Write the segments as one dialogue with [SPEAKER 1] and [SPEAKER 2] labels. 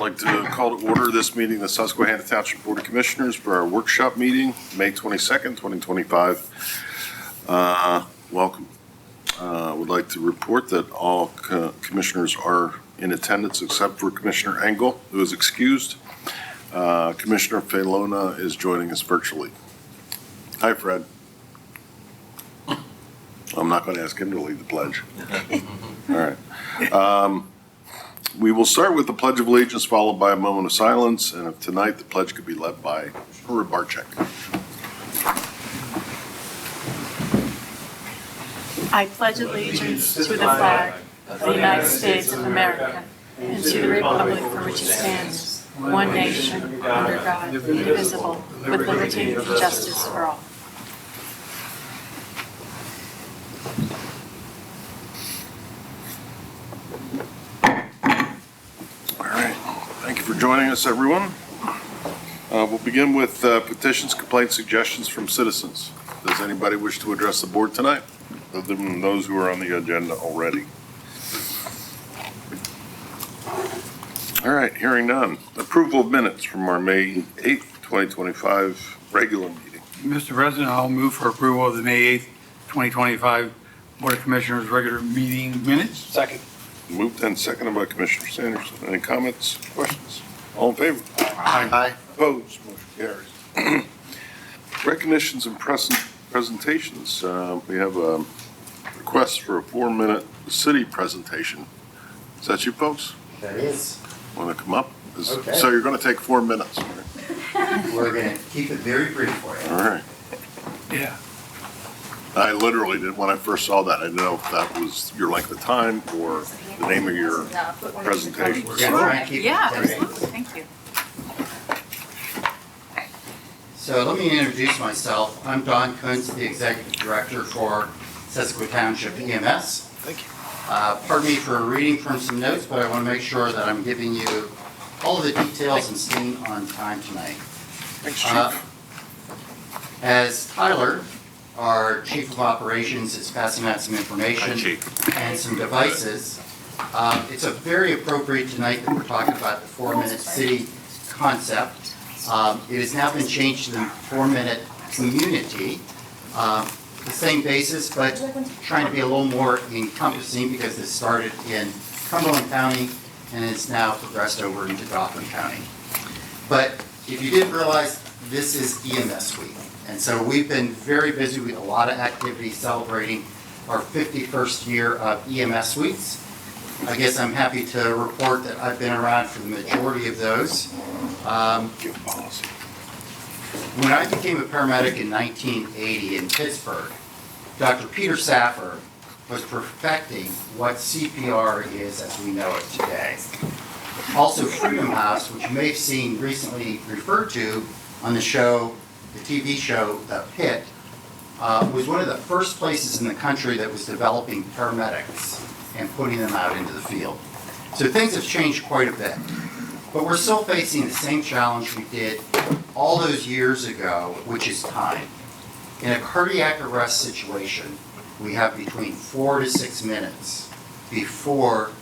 [SPEAKER 1] I'd like to call to order this meeting, the Susquehanna Township Board of Commissioners, for our workshop meeting, May 22nd, 2025. Welcome. Would like to report that all commissioners are in attendance except for Commissioner Engel, who is excused. Commissioner Falona is joining us virtually. Hi, Fred. I'm not going to ask him to lead the pledge. All right. We will start with the Pledge of Allegiance, followed by a moment of silence, and if tonight the pledge could be led by Barczyk.
[SPEAKER 2] I pledge allegiance to the flag of the United States of America and to the republic for which it stands, one nation, under God, indivisible, with liberty and justice for all.
[SPEAKER 1] Thank you for joining us, everyone. We'll begin with petitions, complaints, suggestions from citizens. Does anybody wish to address the board tonight, other than those who are on the agenda already? All right, hearing none. Approval of minutes from our May 8th, 2025 regular meeting.
[SPEAKER 3] Mr. President, I'll move for approval of the May 8th, 2025 Board of Commissioners regular meeting minutes.
[SPEAKER 4] Second.
[SPEAKER 1] Moved and seconded by Commissioner Sanderson. Any comments, questions? All in favor?
[SPEAKER 4] Aye.
[SPEAKER 1] Opposed? Motion carries. Recognitions and presentations. We have a request for a 4-minute city presentation. Is that you folks?
[SPEAKER 4] That is.
[SPEAKER 1] Want to come up?
[SPEAKER 4] Okay.
[SPEAKER 1] So you're going to take 4 minutes. Right?
[SPEAKER 4] We're going to keep it very brief for you.
[SPEAKER 1] All right.
[SPEAKER 3] Yeah.
[SPEAKER 1] I literally did, when I first saw that, I didn't know if that was your length of time or the name of your presentation.
[SPEAKER 4] We're going to try and keep
[SPEAKER 2] Yeah,
[SPEAKER 4] it brief.
[SPEAKER 2] absolutely. Thank you.
[SPEAKER 4] So let me introduce myself. I'm Don Kuntz, the Executive Director for Susquehanna Township EMS. Thank you. Pardon me for reading from some notes, but I want to make sure that I'm giving you all of the details and staying on time tonight.
[SPEAKER 1] Thanks, Chief.
[SPEAKER 4] As Tyler, our Chief of Operations, is passing out some information and some devices, it's a very appropriate tonight that we're talking about the 4-minute city concept. It has now been changed to the 4-minute community. The same basis, but trying to be a little more encompassing because this started in Cumberland County and it's now progressed over into Gotham County. But if you didn't realize, this is EMS Week. And so we've been very busy with a lot of activities celebrating our 51st year of EMS Weeks. I guess I'm happy to report that I've been around for the majority of those. When I became a paramedic in 1980 in Pittsburgh, Dr. Peter Saffer was perfecting what CPR is as we know it today. Also, Freedom House, which you may have seen recently referred to on the show, the TV show, The Pit, was one of the first places in the country that was developing paramedics and putting them out into the field. So things have changed quite a bit. But we're still facing the same challenge we did all those years ago, which is time. In a cardiac arrest situation, we have between 4 to 6 minutes before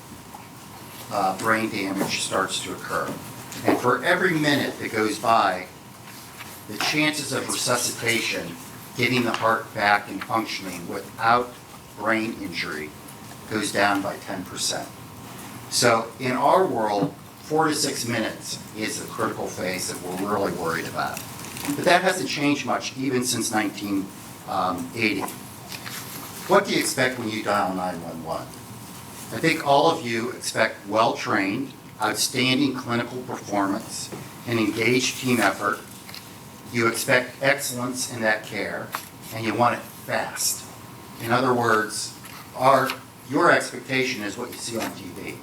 [SPEAKER 4] brain damage starts to occur. And for every minute that goes by, the chances of resuscitation, getting the heart back and functioning without brain injury, goes down by 10%. So in our world, 4 to 6 minutes is the critical phase that we're really worried about. But that hasn't changed much even since 1980. What do you expect when you dial 911? I think all of you expect well-trained, outstanding clinical performance, an engaged team effort. You expect excellence in that care, and you want it fast. In other words, your expectation is what you see on TV.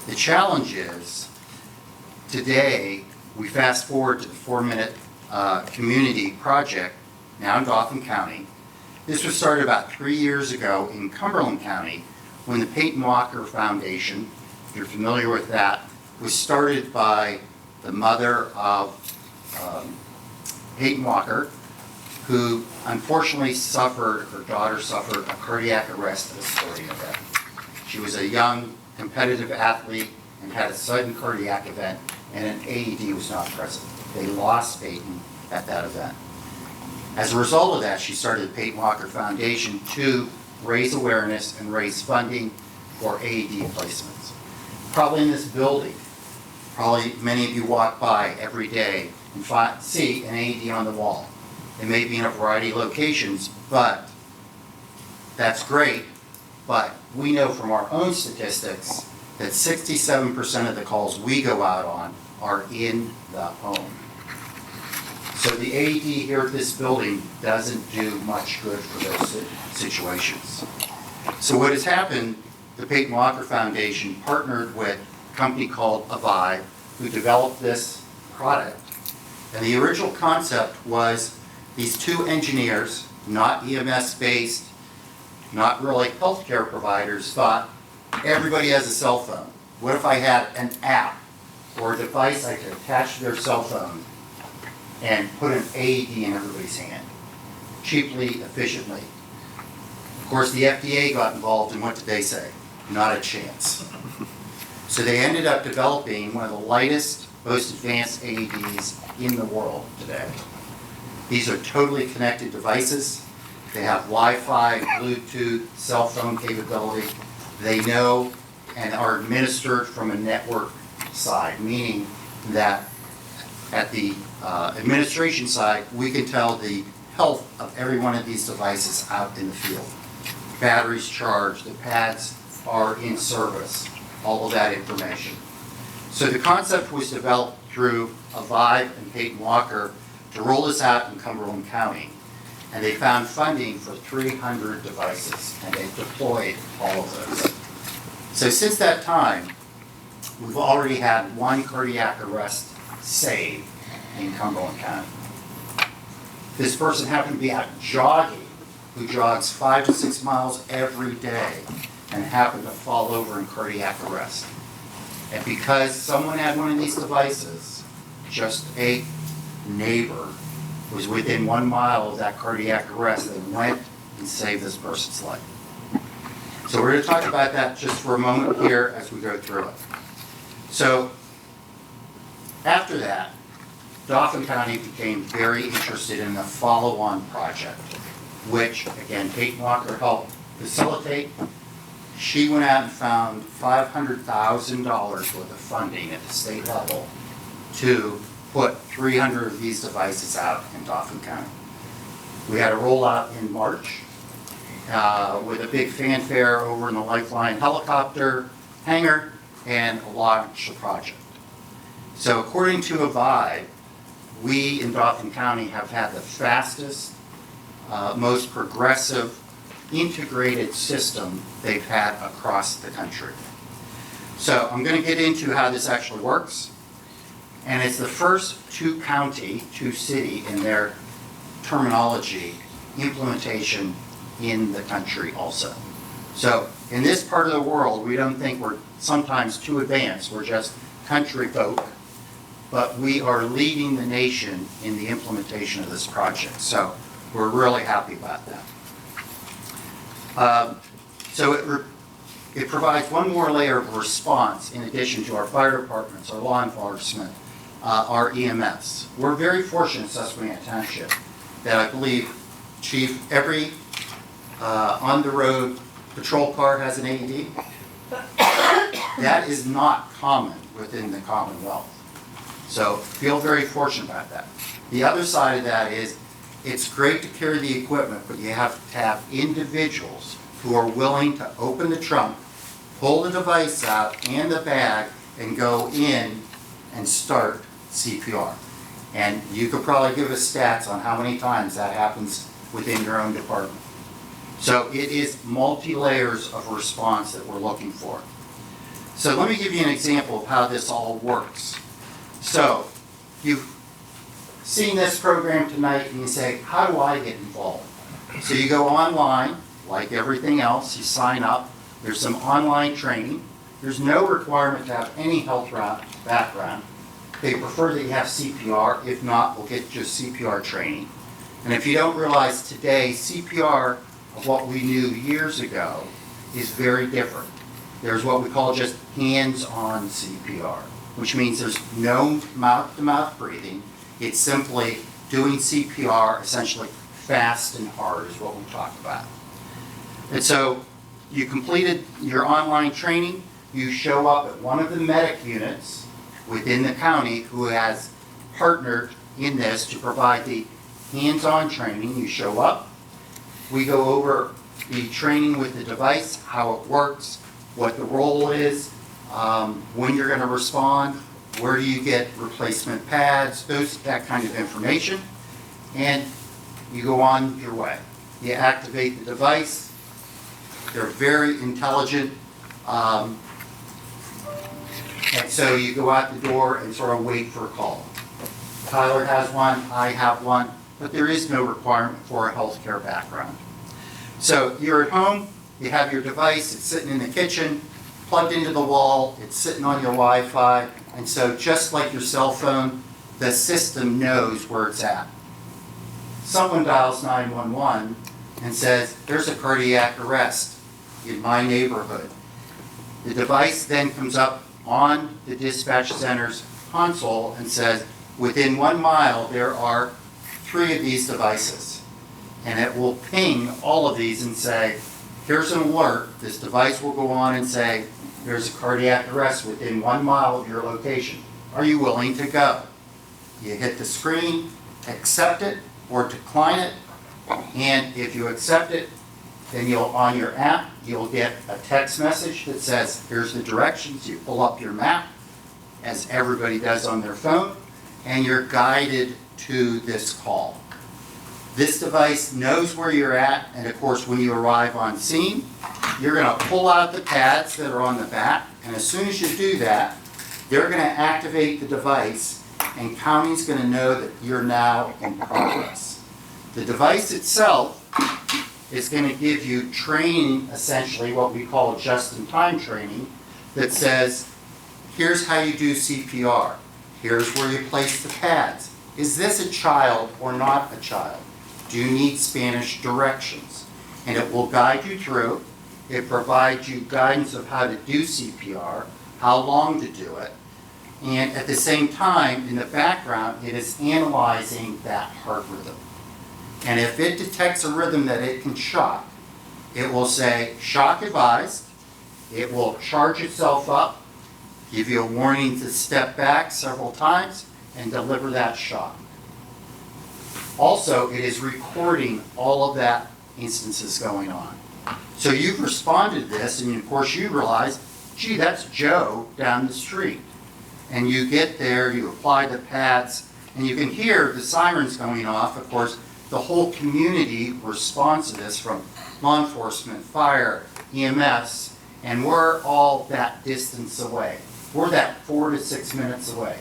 [SPEAKER 4] The challenge is, today, we fast forward to the 4-minute community project, now in Gotham County. This was started about 3 years ago in Cumberland County when the Peyton Walker Foundation, if you're familiar with that, was started by the mother of Peyton Walker, who unfortunately her daughter suffered a cardiac arrest at a sporting event. She was a young competitive athlete and had a sudden cardiac event, and an AED was not present. They lost Peyton at that event. As a result of that, she started the Peyton Walker Foundation to raise awareness and raise funding for AED placements. Probably in this building, probably many of you walk by every day and see an AED on the wall. It may be in a variety of locations, but that's great. But we know from our own statistics that 67% of the calls we go out on are in the home. So the AED here at this building doesn't do much good for those situations. So what has happened, the Peyton Walker Foundation partnered with a company called Avive, who developed this product. And the original concept was these two engineers, not EMS-based, not really healthcare providers, thought everybody has a cell phone. What if I had an app or a device I could attach to their cell phone and put an AED in everybody's hand, cheaply, efficiently? Of course, the FDA got involved, and what did they say? Not a chance. So they ended up developing one of the lightest, most advanced AEDs in the world today. These are totally connected devices. They have Wi-Fi, Bluetooth, cell phone capability. They know and are administered from a network side, meaning that at the administration side, we can tell the health of every one of these devices out in the field. Batteries charged, the pads are in service, all of that information. So the concept was developed through Avive and Peyton Walker to roll this out in Cumberland County. And they found funding for 300 devices, and they deployed all of those. So since that time, we've already had one cardiac arrest saved in Cumberland County. This person happened to be out jogging, who jogs 5 to 6 miles every day, and happened to fall over in cardiac arrest. And because someone had one of these devices, just a neighbor was within 1 mile of that cardiac arrest, they went and saved this person's life. So we're going to talk about that just for a moment here as we go through it. So after that, Dauphin County became very interested in the follow-on project, which, again, Peyton Walker helped facilitate. She went out and found $500,000 worth of funding at the state level to put 300 of these devices out in Dauphin County. We had a rollout in March with a big fanfare over in the Lifeline helicopter hangar and launched the project. So according to Avive, we in Dauphin County have had the fastest, most progressive, integrated system they've had across the country. So I'm going to get into how this actually works. And it's the first two-city in their terminology, implementation in the country also. So in this part of the world, we don't think we're sometimes too advanced. We're just country folk. But we are leading the nation in the implementation of this project. So we're really happy about that. It provides one more layer of response in addition to our fire departments, our law enforcement, our EMS. We're very fortunate in Susquehanna Township that I believe, Chief, every on-the-road patrol car has an AED. That is not common within the Commonwealth. So feel very fortunate about that. The other side of that is it's great to carry the equipment, but you have to have individuals who are willing to open the trunk, pull the device out and the bag, and go in and start CPR. And you could probably give us stats on how many times that happens within your own department. So it is multi-layers of response that we're looking for. So let me give you an example of how this all works. So you've seen this program tonight and you say, how do I get involved? So you go online, like everything else, you sign up. There's some online training. There's no requirement to have any health background. They prefer that you have CPR. If not, we'll get you CPR training. And if you don't realize today, CPR of what we knew years ago is very different. There's what we call just hands-on CPR, which means there's no mouth-to-mouth breathing. It's simply doing CPR essentially fast and hard is what we talked about. And so you completed your online training, you show up at one of the medic units within the county who has partnered in this to provide the hands-on training. You show up, we go over the training with the device, how it works, what the role is, when you're going to respond, where do you get replacement pads, that kind of information, and you go on your way. You activate the device. They're very intelligent. And so you go out the door and sort of wait for a call. Tyler has one, I have one, but there is no requirement for a healthcare background. So you're at home, you have your device, it's sitting in the kitchen, plugged into the wall, it's sitting on your Wi-Fi, and so just like your cell phone, the system knows where it's at. Someone dials 911 and says, there's a cardiac arrest in my neighborhood. The device then comes up on the dispatch center's console and says, within 1 mile, there are 3 of these devices. And it will ping all of these and say, here's an alert. This device will go on and say, there's a cardiac arrest within 1 mile of your location. Are you willing to go? You hit the screen, accept it or decline it. And if you accept it, then on your app, you'll get a text message that says, here's the directions. You pull up your map, as everybody does on their phone, and you're guided to this call. This device knows where you're at, and of course, when you arrive on scene, you're going to pull out the pads that are on the back, and as soon as you do that, they're going to activate the device, and county's going to know that you're now in progress. The device itself is going to give you training, essentially what we call just-in-time training, that says, here's how you do CPR. Here's where you place the pads. Is this a child or not a child? Do you need Spanish directions? And it will guide you through. It provides you guidance of how to do CPR, how long to do it, and at the same time, in the background, it is analyzing that heart rhythm. And if it detects a rhythm that it can shock, it will say, shock advised. It will charge itself up, give you a warning to step back several times, and deliver that shock. Also, it is recording all of that instances going on. So you've responded to this, and of course you realize, gee, that's Joe down the street. And you get there, you apply the pads, and you can hear the sirens going off. Of course, the whole community responds to this, from law enforcement, fire, EMS, and we're all that distance away. We're that 4 to 6 minutes away.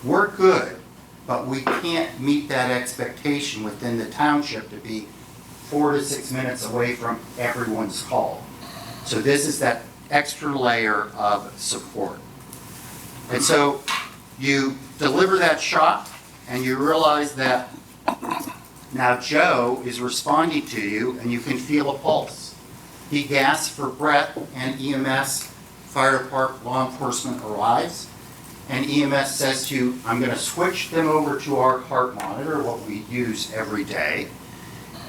[SPEAKER 4] We're good, but we can't meet that expectation within the township to be 4 to 6 minutes away from everyone's call. So this is that extra layer of support. And so you deliver that shot, and you realize that now Joe is responding to you, and you can feel a pulse. He gasps for breath, and EMS, fire department, law enforcement arrives, and EMS says to you, I'm going to switch them over to our heart monitor, what we use every day,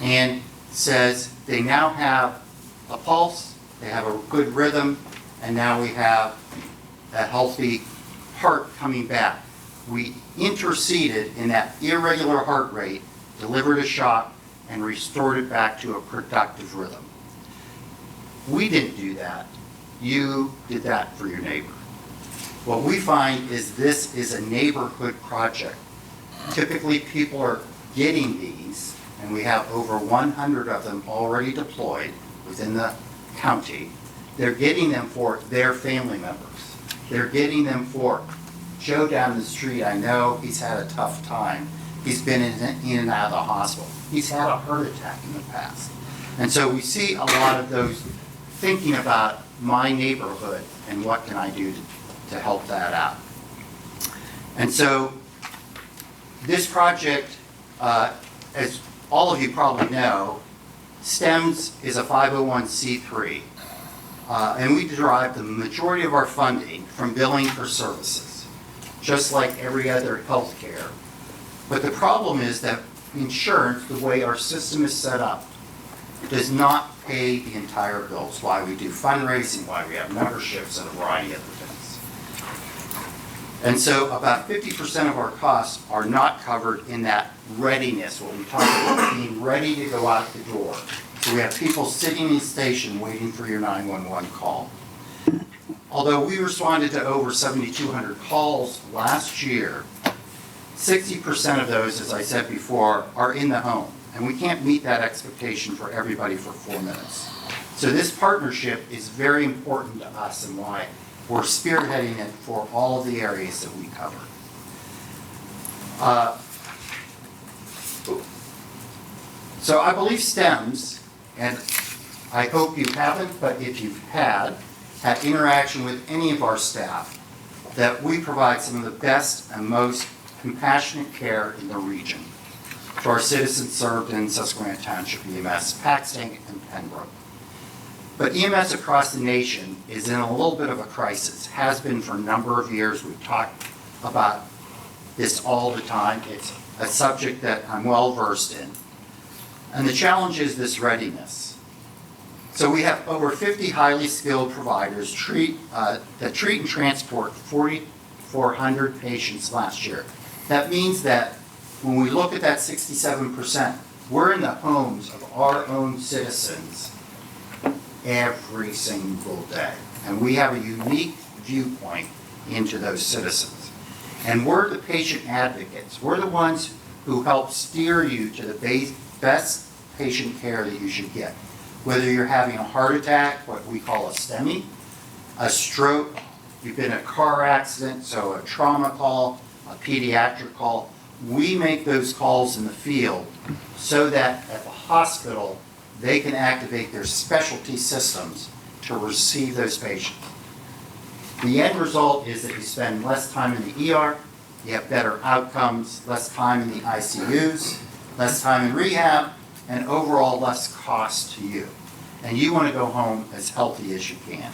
[SPEAKER 4] and says they now have a pulse, they have a good rhythm, and now we have a healthy heart coming back. We interceded in that irregular heart rate, delivered a shock, and restored it back to a productive rhythm. We didn't do that. You did that for your neighbor. What we find is this is a neighborhood project. Typically, people are getting these, and we have over 100 of them already deployed within the county. They're getting them for their family members. They're getting them for Joe down the street. I know he's had a tough time. He's been in and out of the hospital. He's had a heart attack in the past. And so we see a lot of those thinking about my neighborhood and what can I do to help that out. And so this project, as all of you probably know, STEMS is a 501c3. And we derive the majority of our funding from billing for services, just like every other healthcare. But the problem is that insurance, the way our system is set up, does not pay the entire bills. Why we do fundraising, why we have memberships, and a variety of other things. And so about 50% of our costs are not covered in that readiness, what we talk about being ready to go out the door. So we have people sitting in the station waiting for your 911 call. Although we responded to over 7,200 calls last year, 60% of those, as I said before, are in the home. And we can't meet that expectation for everybody for 4 minutes. So this partnership is very important to us and why we're spearheading it for all of the areas that we cover. So I believe STEMS, and I hope you haven't, but if you've had interaction with any of our staff, that we provide some of the best and most compassionate care in the region to our citizens served in Susquehanna Township EMS, Paxton, and Pembroke. But EMS across the nation is in a little bit of a crisis, has been for a number of years. We've talked about this all the time. It's a subject that I'm well versed in. And the challenge is this readiness. So we have over 50 highly skilled providers that treat and transport 4,400 patients last year. That means that when we look at that 67%, we're in the homes of our own citizens every single day. And we have a unique viewpoint into those citizens. And we're the patient advocates. We're the ones who help steer you to the best patient care that you should get. Whether you're having a heart attack, what we call a STEMI, a stroke, you've been in a car accident, so a trauma call, a pediatric call, we make those calls in the field so that at the hospital, they can activate their specialty systems to receive those patients. The end result is that you spend less time in the ER, you have better outcomes, less time in the ICUs, less time in rehab, and overall less cost to you. And you want to go home as healthy as you can.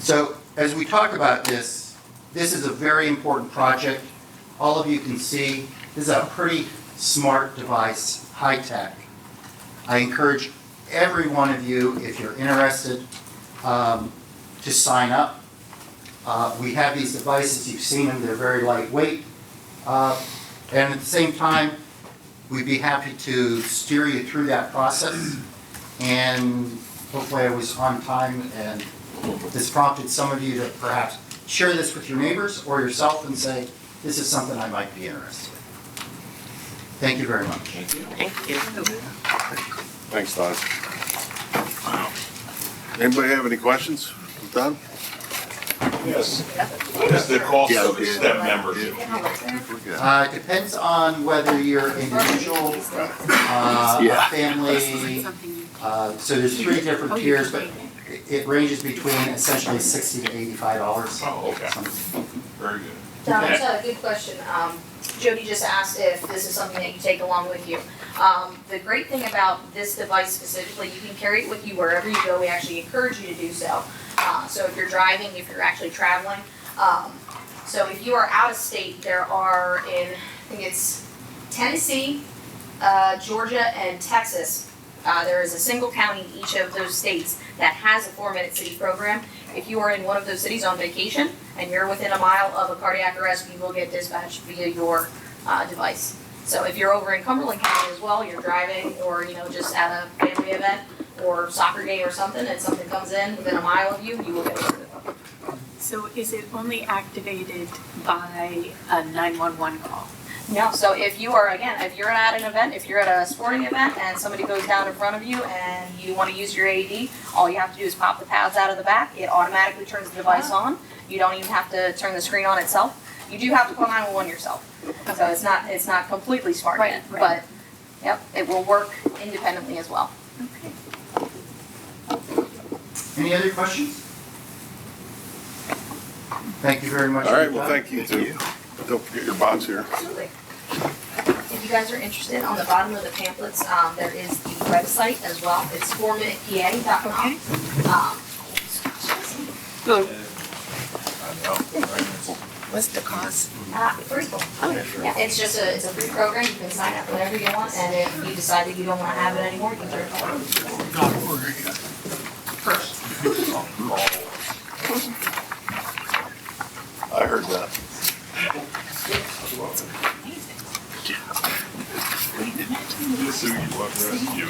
[SPEAKER 4] So as we talk about this is a very important project. All of you can see this is a pretty smart device, high tech. I encourage every one of you, if you're interested, to sign up. We have these devices, you've seen them, they're very lightweight. And at the same time, we'd be happy to steer you through that process. And hopefully I was on time and this prompted some of you to perhaps share this with your neighbors or yourself and say, this is something I might be interested in. Thank you very much.
[SPEAKER 2] Thank you.
[SPEAKER 1] Thanks, Todd. Anybody have any questions? Don?
[SPEAKER 5] Yes. What is the cost of the STEM membership?
[SPEAKER 4] It depends on whether you're individual, a family, so there's 3 different tiers, but it ranges between essentially $60 to $85.
[SPEAKER 5] Oh, okay. Very good.
[SPEAKER 6] Don, I just had a good question. Jody just asked if this is something that you take along with you. The great thing about this device specifically, you can carry it with you wherever you go. We actually encourage you to do so. So if you're driving, if you're actually traveling. So if you are out of state, there are in, I think it's Tennessee, Georgia, and Texas. There is a single county in each of those states that has a 4-minute city program. If you are in one of those cities on vacation and you're within a mile of a cardiac arrest, you will get dispatched via your device. So if you're over in Cumberland County as well, you're driving or just at a family event or soccer game or something, and something comes in within a mile of you, you will get alerted.
[SPEAKER 2] So is it only activated by a 911 call?
[SPEAKER 6] No, so if you are, again, if you're at an event, if you're at a sporting event and somebody goes down in front of you and you want to use your AED, all you have to do is pop the pads out of the back. It automatically turns the device on. You don't even have to turn the screen on itself. You do have to call 911 yourself. So it's not completely smart yet, but yep, it will work independently as well.
[SPEAKER 2] Okay.
[SPEAKER 4] Any other questions? Thank you very much.
[SPEAKER 1] All right, well, thank you too. Don't forget your box here.
[SPEAKER 6] Absolutely. If you guys are interested, on the bottom of the pamphlets, there is the website as well. It's 4minutepa.com.
[SPEAKER 7] What's the cost?
[SPEAKER 6] Free. Yeah, it's just it's a free program. You can sign up whenever you want, and if you decide that you don't want to have it anymore, you can turn it off.
[SPEAKER 3] Not order yet.
[SPEAKER 1] I heard that.
[SPEAKER 5] This is what rescue.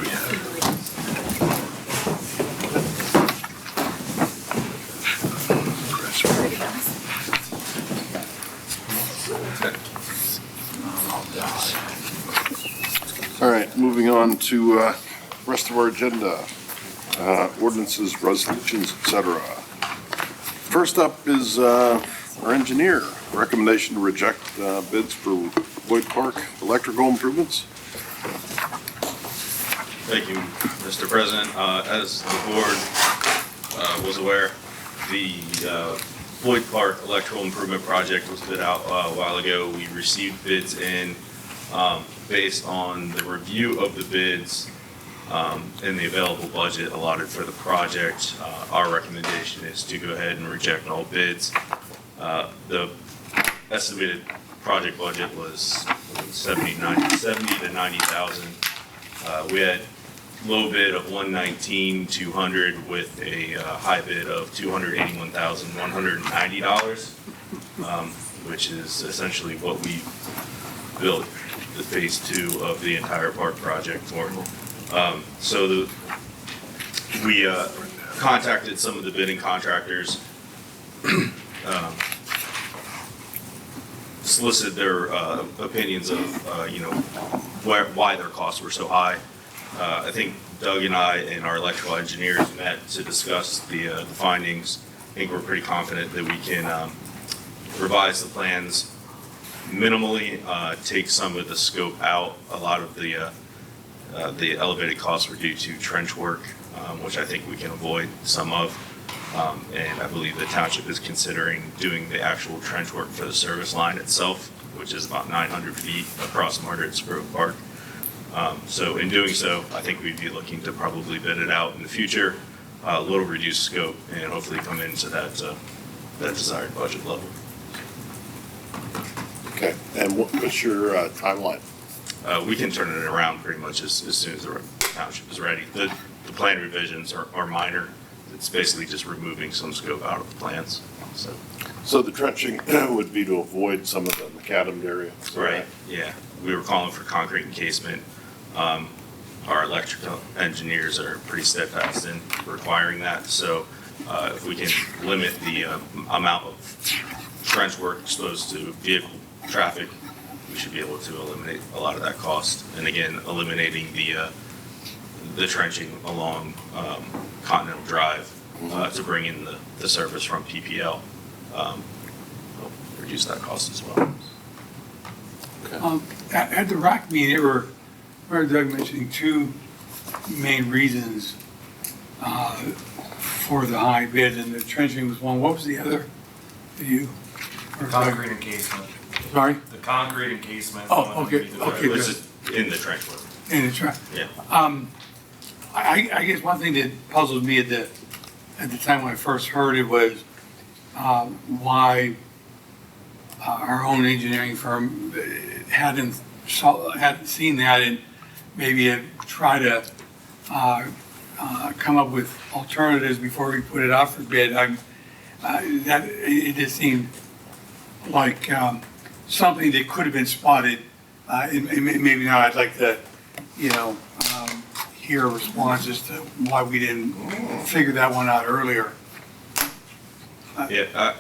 [SPEAKER 1] All right, moving on to rest of our agenda, ordinances, resolutions, et cetera. First up is our engineer, recommendation to reject bids for Boyd Park electrical improvements.
[SPEAKER 8] Thank you, Mr. President. As the board was aware, the Boyd Park Electrical Improvement Project was bid out a while ago. We received bids in based on the review of the bids and the available budget allotted for the project. Our recommendation is to go ahead and reject all bids. The estimated project budget was 70 to 90,000. We had low bid of $119,200 with a high bid of $281,190, which is essentially what we built the phase 2 of the entire park project for. We contacted some of the bidding contractors, solicited their opinions of why their costs were so high. I think Doug and I and our electrical engineers met to discuss the findings. I think we're pretty confident that we can revise the plans minimally, take some of the scope out. A lot of the elevated costs were due to trench work, which I think we can avoid some of. And I believe the township is considering doing the actual trench work for the service line itself, which is about 900 feet across Margaret's Grove Park. So in doing so, I think we'd be looking to probably bid it out in the future, a little reduced scope, and hopefully come into that desired budget level.
[SPEAKER 1] Okay, and what's your timeline?
[SPEAKER 8] We can turn it around pretty much as soon as the township is ready. The plan revisions are minor. It's basically just removing some scope out of the plans, so.
[SPEAKER 1] So the trenching would be to avoid some of the macadam area?
[SPEAKER 8] Right, yeah. We were calling for concrete encasement. Our electrical engineers are pretty steadfast in requiring that, so if we can limit the amount of trench work exposed to vehicle traffic, we should be able to eliminate a lot of that cost. And again, eliminating the trenching along Continental Drive to bring in the service from PPL will reduce that cost as well.
[SPEAKER 3] At the RAC meeting, there were, I heard Doug mentioning two main reasons for the high bid, and the trenching was one. What was the other?
[SPEAKER 9] Concrete encasement.
[SPEAKER 3] Sorry?
[SPEAKER 9] The concrete encasement.
[SPEAKER 3] Oh, okay, okay.
[SPEAKER 8] It was in the trench work.
[SPEAKER 3] In the trench.
[SPEAKER 8] Yeah.
[SPEAKER 3] I guess one thing that puzzled me at the time when I first heard it was why our own engineering firm hadn't seen that and maybe had tried to come up with alternatives before we put it out for bid. It just seemed like something that could have been spotted. And maybe not. I'd like to, hear a response as to why we didn't figure that one out earlier.
[SPEAKER 8] Yeah,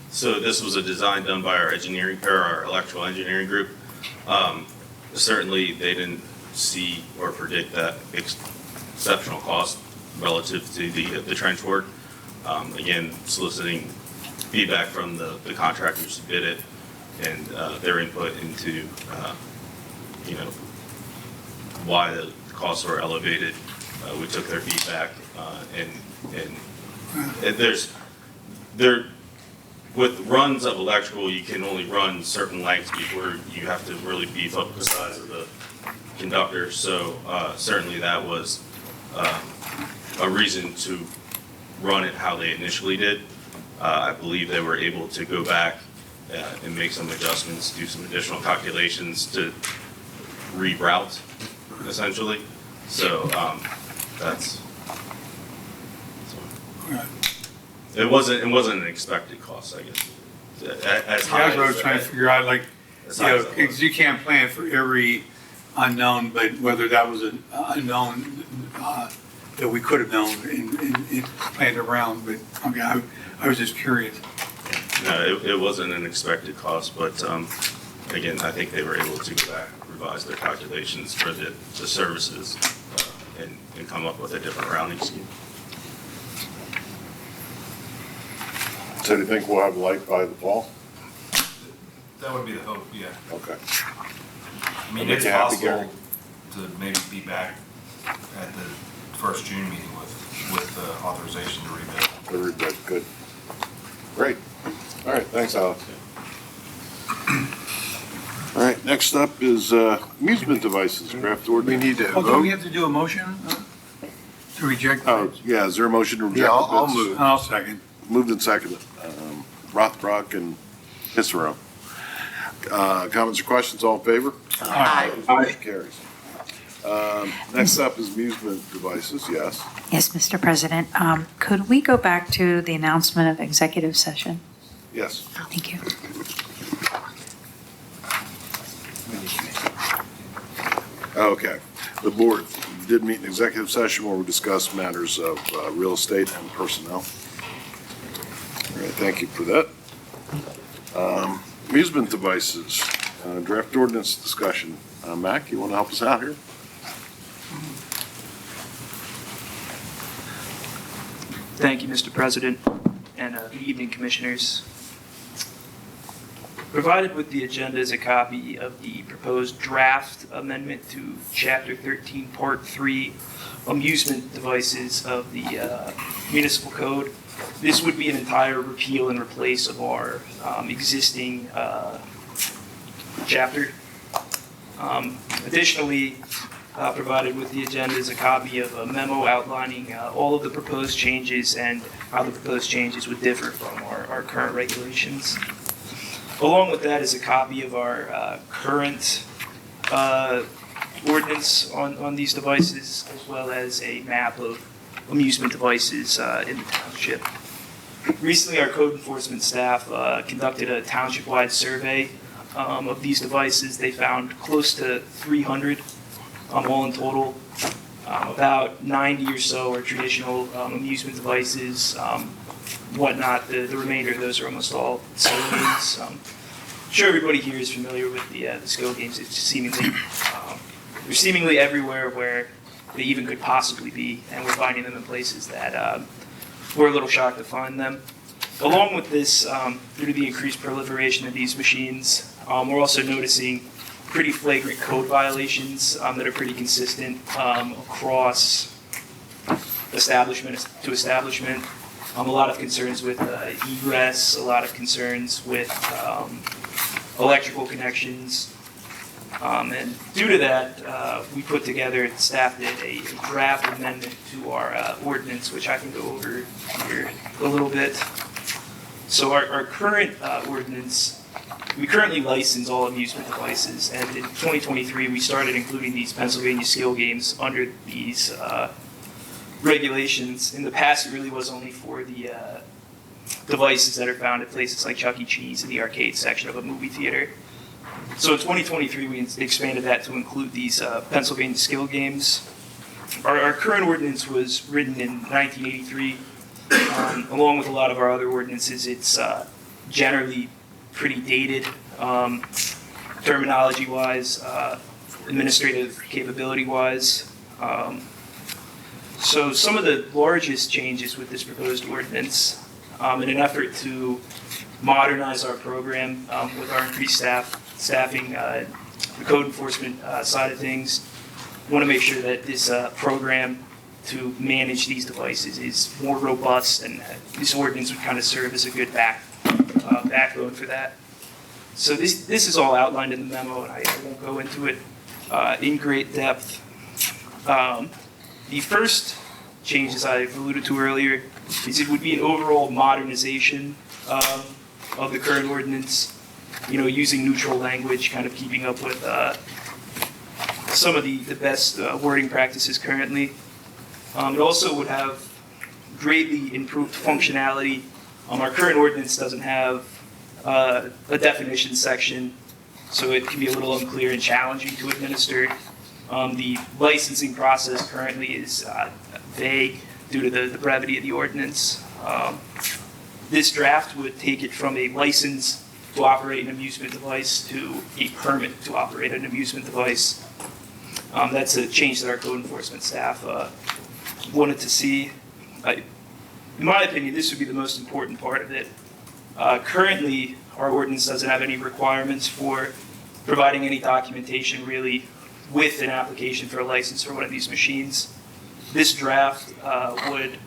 [SPEAKER 8] so this was a design done by our electrical engineering group. Certainly, they didn't see or predict that exceptional cost relative to the trench work. Again, soliciting feedback from the contractors who did it and their input into, why the costs were elevated. We took their feedback and with runs of electrical, you can only run certain lengths before you have to really beef up the size of the conductor. So certainly that was a reason to run it how they initially did. I believe they were able to go back and make some adjustments, do some additional calculations to reroute, essentially. So that's. It wasn't an expected cost, I guess. As high
[SPEAKER 3] That's what I was trying to figure out, like,
[SPEAKER 8] as
[SPEAKER 3] you
[SPEAKER 8] high
[SPEAKER 3] know,
[SPEAKER 8] as that was.
[SPEAKER 3] because you can't plan for every unknown, but whether that was an unknown that we could have known and planned around, but, I mean, I was just curious.
[SPEAKER 8] No, it wasn't an expected cost, but again, I think they were able to go back, revise their calculations for the services and come up with a different rounding scheme.
[SPEAKER 1] So do you think we'll have light by the fall?
[SPEAKER 9] That would be the hope, yeah.
[SPEAKER 1] Okay.
[SPEAKER 9] I mean,
[SPEAKER 1] Make
[SPEAKER 9] it's
[SPEAKER 1] you happy, Gary?
[SPEAKER 9] possible to maybe be back at the first June meeting with authorization to rebid.
[SPEAKER 1] Very good, good. Great. All right, thanks, Alex. All right, next up is amusement devices, draft
[SPEAKER 7] We
[SPEAKER 1] ordinance.
[SPEAKER 7] need to
[SPEAKER 3] Oh, do we
[SPEAKER 7] vote.
[SPEAKER 3] have to do a motion to reject?
[SPEAKER 1] Oh, yeah, is there a motion to reject
[SPEAKER 7] Yeah, I'll
[SPEAKER 1] the bids?
[SPEAKER 7] move.
[SPEAKER 3] I'll second.
[SPEAKER 1] Moved and seconded. Rothbrock and Cicero. Comments or questions, all in favor?
[SPEAKER 7] Aye.
[SPEAKER 1] Motion carries. Next up is amusement devices, yes.
[SPEAKER 10] Yes, Mr. President. Could we go back to the announcement of executive session?
[SPEAKER 1] Yes.
[SPEAKER 10] Thank you.
[SPEAKER 1] Okay. The board did meet in executive session where we discussed matters of real estate and personnel. All right, thank you for that. Amusement devices, draft ordinance discussion. Mac, you want to help us out here?
[SPEAKER 11] Thank you, Mr. President, and good evening, Commissioners. Provided with the agenda is a copy of the proposed draft amendment to Chapter 13, Part 3, amusement devices of the municipal code. This would be an entire repeal and replace of our existing chapter. Additionally, provided with the agenda is a copy of a memo outlining all of the proposed changes and how the proposed changes would differ from our current regulations. Along with that is a copy of our current ordinance on these devices, as well as a map of amusement devices in the township. Recently, our code enforcement staff conducted a township-wide survey of these devices. They found close to 300 all in total. About 90 or so are traditional amusement devices, whatnot. The remainder of those are almost all skill games. I'm sure everybody here is familiar with the skill games. It's seemingly they're seemingly everywhere where they even could possibly be, and we're finding them in places that we're a little shocked to find them. Along with this, due to the increased proliferation of these machines, we're also noticing pretty flagrant code violations that are pretty consistent across establishment to establishment. A lot of concerns with egress, a lot of concerns with electrical connections. And due to that, we put together, staff did a draft amendment to our ordinance, which I can go over here a little bit. So our current ordinance, we currently license all amusement devices, and in 2023, we started including these Pennsylvania skill games under these regulations. In the past, it really was only for the devices that are found at places like Chuck E. Cheese and the arcade section of a movie theater. So in 2023, we expanded that to include these Pennsylvania skill games. Our current ordinance was written in 1983. Along with a lot of our other ordinances, it's generally pretty dated, terminology-wise, administrative capability-wise. So some of the largest changes with this proposed ordinance, in an effort to modernize our program with our increased staffing, the code enforcement side of things, want to make sure that this program to manage these devices is more robust, and this ordinance would kind of serve as a good backbone for that. So this is all outlined in the memo, and I won't go into it in great depth. The first change, as I alluded to earlier, is it would be an overall modernization of the current ordinance, using neutral language, kind of keeping up with some of the best wording practices currently. It also would have greatly improved functionality. Our current ordinance doesn't have a definition section, so it can be a little unclear and challenging to administer. The licensing process currently is vague due to the brevity of the ordinance. This draft would take it from a license to operate an amusement device to a permit to operate an amusement device. That's a change that our code enforcement staff wanted to see. In my opinion, this would be the most important part of it. Currently, our ordinance doesn't have any requirements for providing any documentation really with an application for a license for one of these machines. This draft would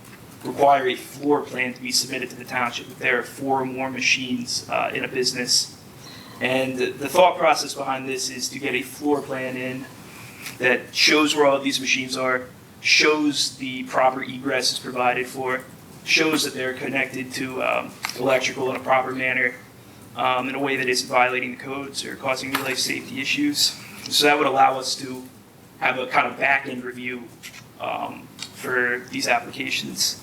[SPEAKER 11] require a floor plan to be submitted to the township if there are 4 or more machines in a business. And the thought process behind this is to get a floor plan in that shows where all of these machines are, shows the proper egress is provided for, shows that they're connected to electrical in a proper manner, in a way that isn't violating the codes or causing any life safety issues. So that would allow us to have a kind of back-end review for these applications.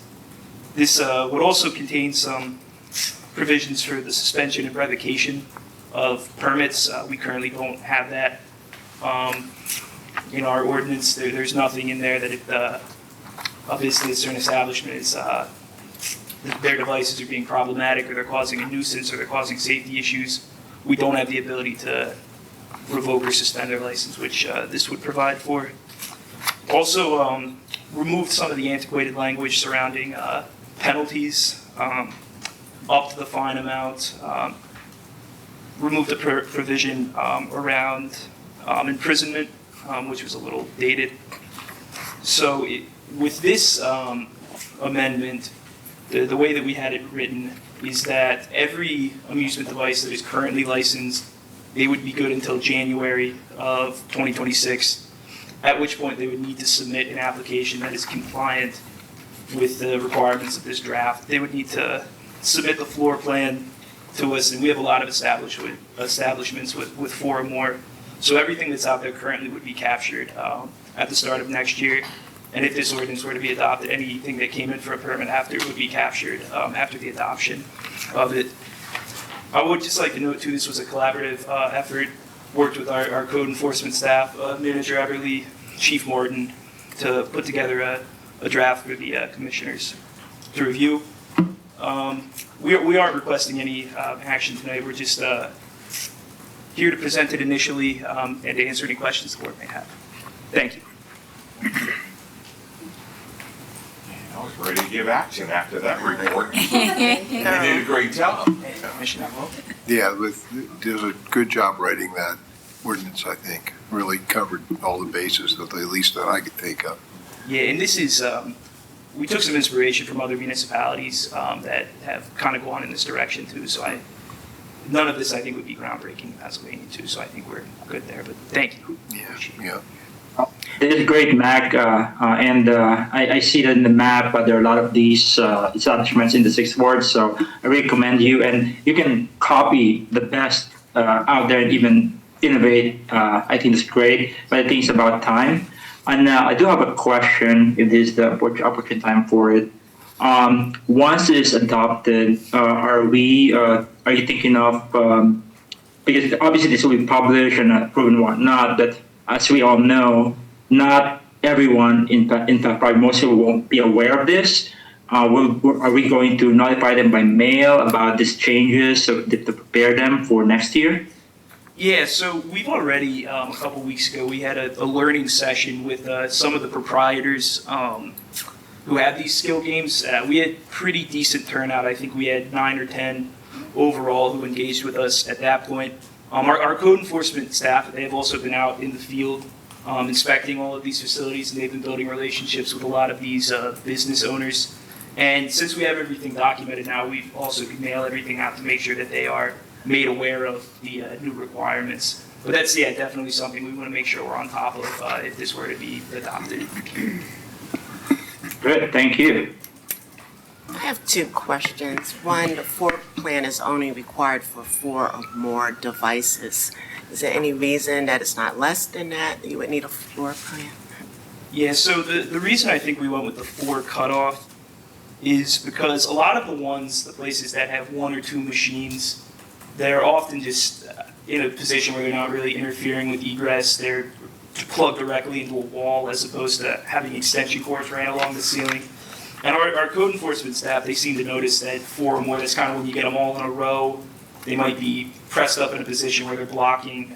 [SPEAKER 11] This would also contain some provisions for the suspension and revocation of permits. We currently don't have that. In our ordinance, there's nothing in there that if a business or an establishment is their devices are being problematic or they're causing a nuisance or they're causing safety issues, we don't have the ability to revoke or suspend their license, which this would provide for. Also, removed some of the antiquated language surrounding penalties up to the fine amount. Removed a provision around imprisonment, which was a little dated. So with this amendment, the way that we had it written is that every amusement device that is currently licensed, they would be good until January of 2026, at which point they would need to submit an application that is compliant with the requirements of this draft. They would need to submit the floor plan to us, and we have a lot of establishments with 4 or more. So everything that's out there currently would be captured at the start of next year. And if this ordinance were to be adopted, anything that came in for a permit after would be captured after the adoption of it. I would just like to note too, this was a collaborative effort. Worked with our code enforcement staff, Manager Everly, Chief Morton, to put together a draft for the commissioners to review. We aren't requesting any action tonight. We're just here to present it initially and to answer any questions the board may have. Thank you.
[SPEAKER 5] I was ready to give action after that report. You did a great job.
[SPEAKER 11] Commissioner Wolf?
[SPEAKER 12] Yeah, did a good job writing that ordinance, I think. Really covered all the bases, at least that I could think of.
[SPEAKER 11] Yeah, and this is, we took some inspiration from other municipalities that have kind of gone in this direction too. So none of this I think would be groundbreaking in Pennsylvania too. So I think we're good there, but thank you.
[SPEAKER 12] Yeah.
[SPEAKER 13] This is great, Mac, and I see that in the map, but there are a lot of these establishments in the 6th Ward, so I really commend you, and you can copy the best out there and even innovate. I think it's great, but I think it's about time. And I do have a question, if this is the opportune time for it. Once it is adopted, are you thinking of, because obviously this will be published and approved and whatnot, that as we all know, not everyone, in fact, probably most people won't be aware of this. Are we going to notify them by mail about these changes so to prepare them for next year?
[SPEAKER 11] Yeah, so we've already, a couple weeks ago, we had a learning session with some of the proprietors who have these skill games. We had pretty decent turnout. I think we had 9 or 10 overall who engaged with us at that point. Our code enforcement staff, they have also been out in the field inspecting all of these facilities, and they've been building relationships with a lot of these business owners And since we have everything documented now, we also can mail everything out to make sure that they are made aware of the new requirements. But that's, yeah, definitely something we want to make sure we're on top of if this were to be adopted.
[SPEAKER 13] Good, thank you.
[SPEAKER 7] I have two questions. One, the floor plan is only required for 4 or more devices. Is there any reason that it's not less than that you would need a floor plan?
[SPEAKER 11] Yeah, so the reason I think we went with the 4 cutoff is because a lot of the places that have 1 or 2 machines, they're often just in a position where they're not really interfering with egress. They're plugged directly into a wall as opposed to having extension cords ran along the ceiling. And our code enforcement staff, they seem to notice that 4 or more, that's kind of when you get them all in a row, they might be pressed up in a position where they're blocking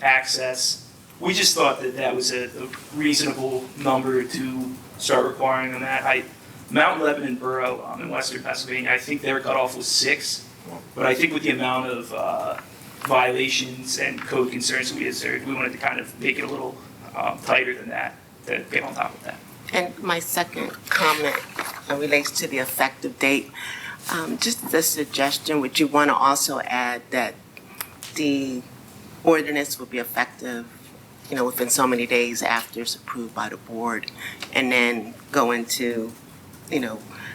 [SPEAKER 11] access. We just thought that that was a reasonable number to start requiring them at. Mount Lebanon Borough in western Pennsylvania, I think their cutoff was 6. But I think with the amount of violations and code concerns we observed, we wanted to kind of make it a little tighter than that to get on top of that.
[SPEAKER 7] And my second comment relates to the effective date. Just a suggestion, would you want to also add that the ordinance will be effective, within so many days after it's approved by the board, and then go into,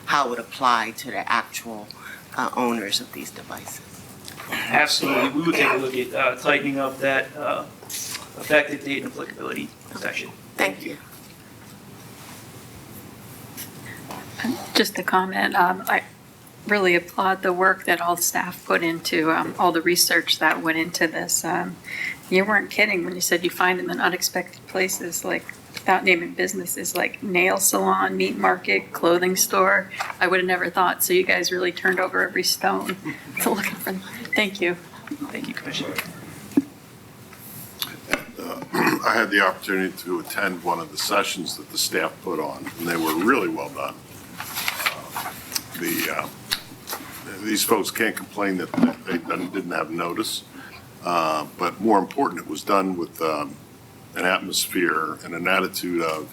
[SPEAKER 7] how it would apply to the actual owners of these devices?
[SPEAKER 11] Absolutely. We would take a look at tightening up that effective date and applicability section.
[SPEAKER 7] Thank you.
[SPEAKER 2] Just a comment, I really applaud the work that all staff put into all the research that went into this. You weren't kidding when you said you find them in unexpected places, like without naming businesses, like nail salon, meat market, clothing store. I would have never thought. So you guys really turned over every stone to looking for them. Thank you.
[SPEAKER 11] Thank you, Commissioner.
[SPEAKER 1] I had the opportunity to attend one of the sessions that the staff put on, and they were really well done. These folks can't complain that they didn't have notice, but more important, it was done with an atmosphere and an attitude of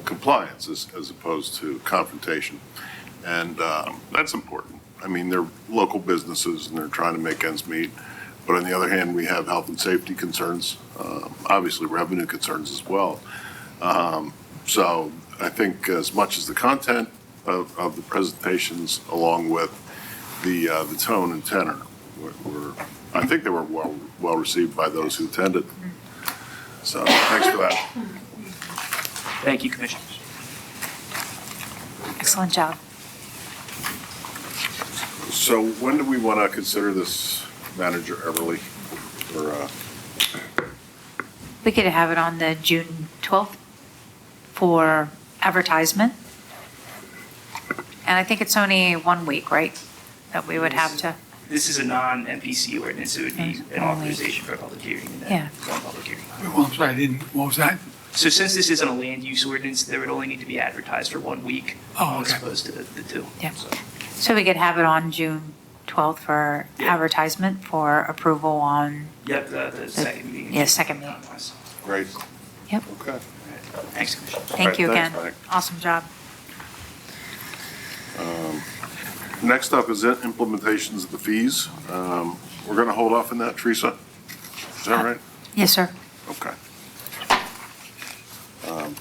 [SPEAKER 1] compliance as opposed to confrontation. And that's important. I mean, they're local businesses and they're trying to make ends meet. But on the other hand, we have health and safety concerns, obviously revenue concerns as well. So I think as much as the content of the presentations, along with the tone and tenor, I think they were well received by those who attended. So thanks for that.
[SPEAKER 11] Thank you, Commissioners.
[SPEAKER 10] Excellent job.
[SPEAKER 1] So when do we want to consider this, Manager Everly? Or,
[SPEAKER 10] We could have it on the June 12th for advertisement. And I think it's only 1 week, right? That we would have to,
[SPEAKER 11] This is a non-MPC ordinance. It would be an authorization for a public hearing. And then
[SPEAKER 10] Yeah.
[SPEAKER 11] one public hearing.
[SPEAKER 3] Well, I'm sorry, what was that?
[SPEAKER 11] So since this isn't a land use ordinance, there would only need to be advertised for 1 week.
[SPEAKER 3] Oh,
[SPEAKER 11] As
[SPEAKER 3] okay.
[SPEAKER 11] opposed to the 2.
[SPEAKER 10] Yeah.
[SPEAKER 11] So,
[SPEAKER 10] so we could have it on June 12th for
[SPEAKER 11] Yeah.
[SPEAKER 10] advertisement for approval on,
[SPEAKER 11] Yep, the second meeting.
[SPEAKER 10] yeah, second meeting.
[SPEAKER 1] great.
[SPEAKER 10] Yep.
[SPEAKER 1] Okay.
[SPEAKER 11] Thanks, Commissioner.
[SPEAKER 10] Thank you
[SPEAKER 1] Thanks,
[SPEAKER 10] again.
[SPEAKER 1] Mike.
[SPEAKER 10] Awesome job.
[SPEAKER 1] Next up is implementations of the fees. We're going to hold off on that, Teresa? Is that right?
[SPEAKER 10] Yes, sir.
[SPEAKER 1] Okay.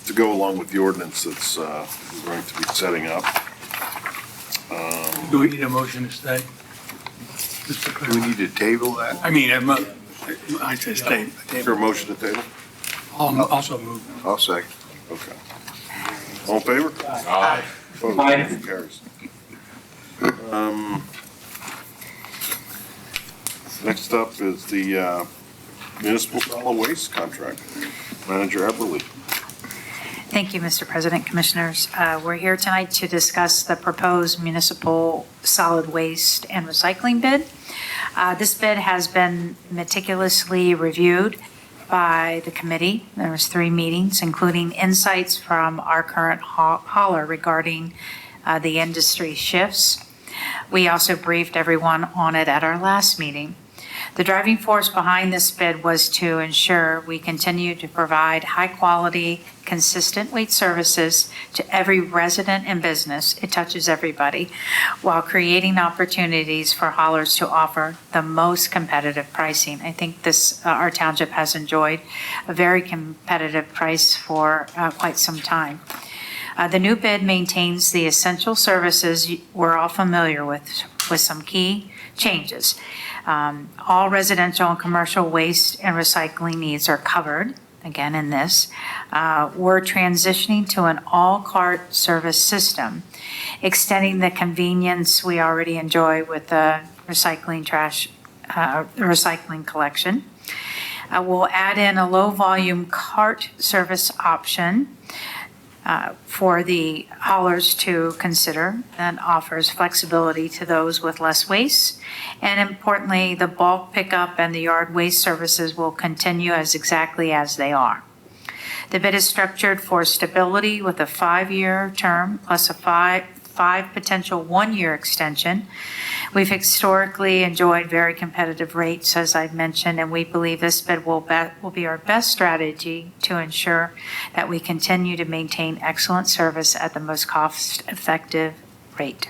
[SPEAKER 1] To go along with the ordinance that's we're going to be setting up.
[SPEAKER 3] Do we need a motion to stay? Just to
[SPEAKER 12] Do we
[SPEAKER 3] clarify.
[SPEAKER 12] need to table that?
[SPEAKER 3] I mean, I said stay.
[SPEAKER 1] Is there a motion to table?
[SPEAKER 3] Also move.
[SPEAKER 12] I'll second.
[SPEAKER 1] Okay. All in favor?
[SPEAKER 5] Aye.
[SPEAKER 1] Opposed?
[SPEAKER 13] Aye.
[SPEAKER 1] Motion carries. Next up is the municipal solid waste contract. Manager Everly.
[SPEAKER 10] Thank you, Mr. President, Commissioners. We're here tonight to discuss the proposed municipal solid waste and recycling bid. This bid has been meticulously reviewed by the committee. There was 3 meetings, including insights from our current hauler regarding the industry shifts. We also briefed everyone on it at our last meeting. The driving force behind this bid was to ensure we continue to provide high-quality, consistent weight services to every resident and business. It touches everybody, while creating opportunities for haulers to offer the most competitive pricing. I think our township has enjoyed a very competitive price for quite some time. The new bid maintains the essential services we're all familiar with some key changes. All residential and commercial waste and recycling needs are covered, again, in this. We're transitioning to an all-cart service system, extending the convenience we already enjoy with the recycling collection. We'll add in a low-volume cart service option for the haulers to consider, that offers flexibility to those with less waste. And importantly, the bulk pickup and the yard waste services will continue exactly as they are. The bid is structured for stability with a 5-year term plus a five potential 1-year extension. We've historically enjoyed very competitive rates, as I've mentioned, and we believe this bid will be our best strategy to ensure that we continue to maintain excellent service at the most cost-effective rate.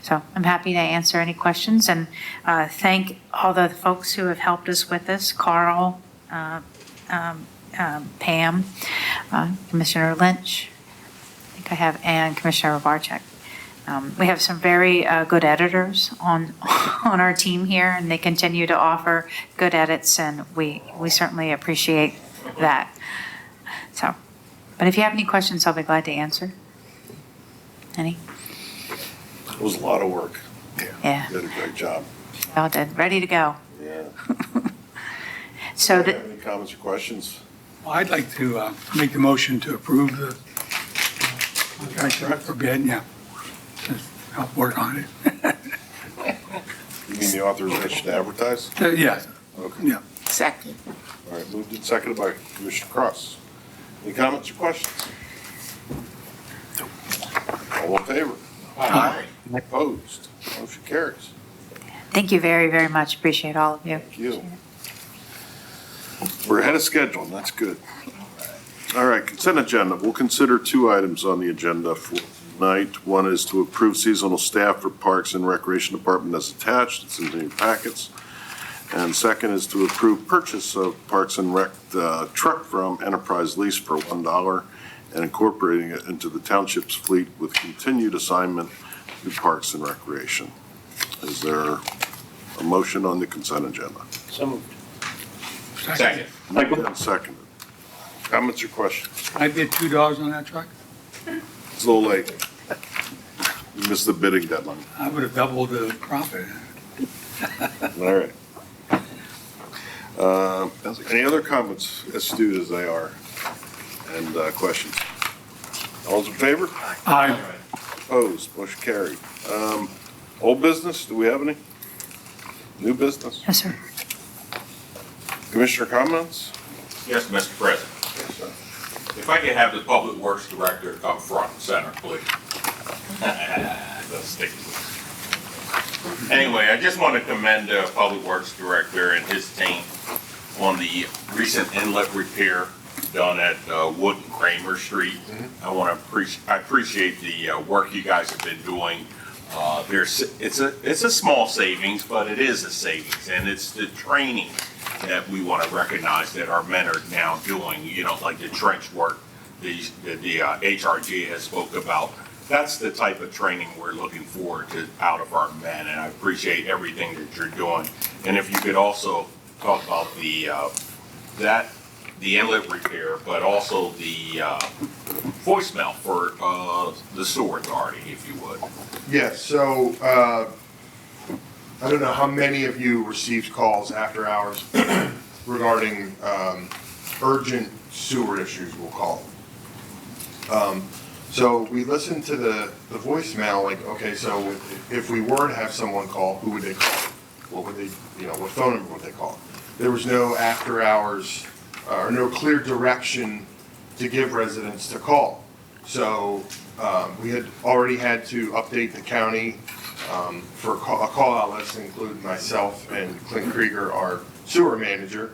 [SPEAKER 10] So I'm happy to answer any questions and thank all the folks who have helped us with this, Carl, Pam, Commissioner Lynch, I think I have, and Commissioner Varchek. We have some very good editors on our team here, and they continue to offer good edits, and we certainly appreciate that. So, but if you have any questions, I'll be glad to answer. Any?
[SPEAKER 1] It was a lot of work.
[SPEAKER 10] Yeah.
[SPEAKER 1] You did a great job.
[SPEAKER 10] All did. Ready to go.
[SPEAKER 1] Yeah.
[SPEAKER 10] So
[SPEAKER 1] Do you have any comments or questions?
[SPEAKER 3] Well, I'd like to make the motion to approve the contract for bid, yeah. Just help work on it.
[SPEAKER 1] You mean the authorization to advertise?
[SPEAKER 3] Yeah,
[SPEAKER 1] Okay.
[SPEAKER 3] yeah.
[SPEAKER 7] Second.
[SPEAKER 1] All right, moved and seconded by Commissioner Cross. Any comments or questions? All in favor?
[SPEAKER 3] Aye.
[SPEAKER 1] Opposed? Motion carries.
[SPEAKER 10] thank you very, very much. Appreciate all of you.
[SPEAKER 1] Thank you. We're ahead of schedule, and that's good. All right, consent agenda. We'll consider 2 items on the agenda for tonight. One is to approve seasonal staff for Parks and Recreation Department as attached. It's in the packets. And second is to approve purchase of Parks and Rec truck from Enterprise Lease for $1 and incorporating it into the township's fleet with continued assignment to Parks and Recreation. Is there a motion on the consent agenda?
[SPEAKER 9] So moved.
[SPEAKER 5] Second.
[SPEAKER 1] Moved and seconded. Comments or questions?
[SPEAKER 3] I bid $2 on that truck.
[SPEAKER 1] It's a little late. You missed the bidding deadline.
[SPEAKER 3] I would have doubled the profit.
[SPEAKER 1] All right. Any other comments, astute as they are, and questions? All those in favor?
[SPEAKER 3] Aye.
[SPEAKER 1] Opposed? Motion carried. Old business, do we have any? New business?
[SPEAKER 10] Yes, sir.
[SPEAKER 1] Commissioner comments?
[SPEAKER 5] Yes, Mr. President. If I could have the Public Works Director come front and center, please. Let's stick with it. Anyway, I just want to commend the Public Works Director and his team on the recent inlet repair done at Wood and Kramer Street. I appreciate the work you guys have been doing. It's a small savings, but it is a savings, and it's the training that we want to recognize that our men are now doing, like the trench work the HRG has spoke about. That's the type of training we're looking forward to out of our men, and I appreciate everything that you're doing. And if you could also talk about the inlet repair, but also the voicemail for the sewer authority, if you would.
[SPEAKER 14] Yes, so I don't know how many of you received calls after hours regarding urgent sewer issues, we'll call them. So we listened to the voicemail, like, okay, so if we were to have someone call, who would they call? What would they, what phone number would they call? There was no after hours or no clear direction to give residents to call. So we had already had to update the county For a call-out list include myself and Clint Krieger, our sewer manager.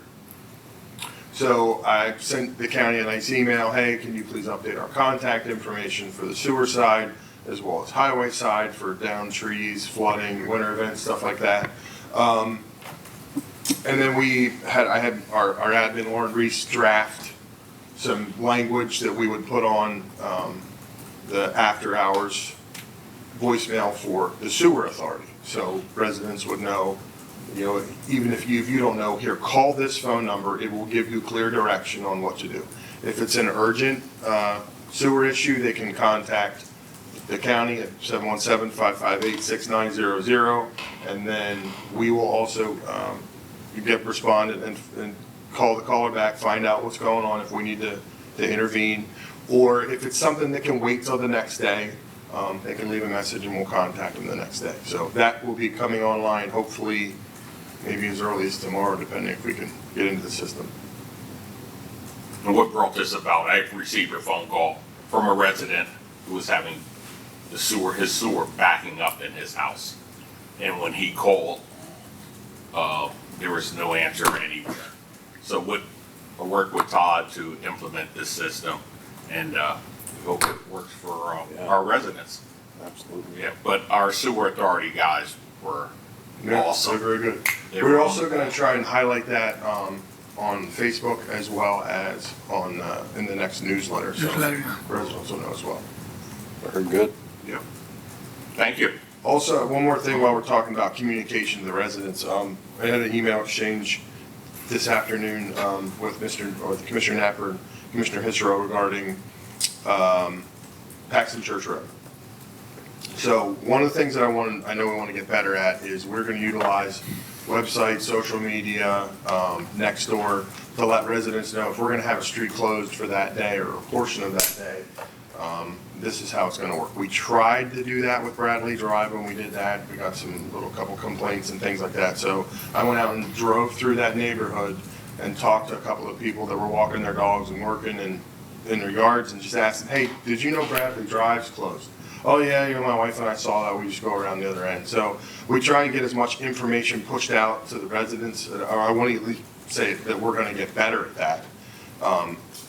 [SPEAKER 14] So I sent the county a nice email, hey, can you please update our contact information for the sewer side as well as highway side for down trees, flooding, winter events, stuff like that. And then I had our admin, Lauren Reese, draft some language that we would put on the after hours voicemail for the sewer authority. So residents would know, you know, even if you don't know, here, call this phone number, it will give you clear direction on what to do. If it's an urgent sewer issue, they can contact the county at 717-558-6900, and then we will also get responded and call the caller back, find out what's going on if we need to intervene, or if it's something that can wait till the next day, they can leave a message and we'll contact them the next day. So that will be coming online hopefully maybe as early as tomorrow, depending if we can get into the system.
[SPEAKER 5] And what brought this about, I received a phone call from a resident who was having his sewer backing up in his house. And when he called, there was no answer anywhere. So I worked with Todd to implement this system, and we hope it works for our residents.
[SPEAKER 1] Absolutely.
[SPEAKER 5] Yeah, but our sewer authority guys were awesome.
[SPEAKER 14] They're very good.
[SPEAKER 5] They
[SPEAKER 14] We're
[SPEAKER 5] were
[SPEAKER 14] also going to try and highlight that on Facebook as well as on in the next newsletter, so residents will know as well.
[SPEAKER 1] Very good.
[SPEAKER 5] Yeah. Thank you.
[SPEAKER 14] Also, one more thing while we're talking about communication to the residents. I had an email exchange this afternoon with Commissioner Napper and Commissioner Hisro regarding Paxton Church Road. So one of the things that I know we want to get better at is we're going to utilize websites, social media, Nextdoor to let residents know if we're going to have a street closed for that day or a portion of that day. This is how it's going to work. We tried to do that with Bradley Drive when we did that. We got some couple complaints and things like that. So I went out and drove through that neighborhood and talked to a couple of people that were walking their dogs and working in their yards and just asked them, hey, did you know Bradley Drive's closed? Oh yeah, my wife and I saw that. We just go around the other end. So we try and get as much information pushed out to the residents. Or I want to at least say that we're going to get better at that.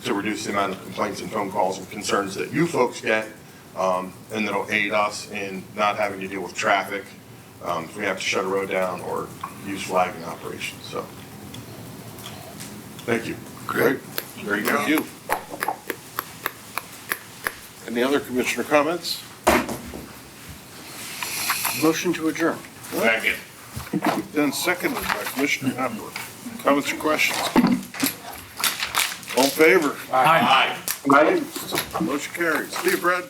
[SPEAKER 14] To reduce the amount of complaints and phone calls and concerns that you folks get, and that'll aid us in not having to deal with traffic if we have to shut a road down or use flagging operations. So, thank you.
[SPEAKER 1] Great. Very good. Thank you. Any other commissioner comments? Motion to adjourn.
[SPEAKER 5] Second.
[SPEAKER 1] Then seconded by Commissioner Napper. Comments or questions? All in favor?
[SPEAKER 5] Aye.
[SPEAKER 1] Motion carries. See you, Brad.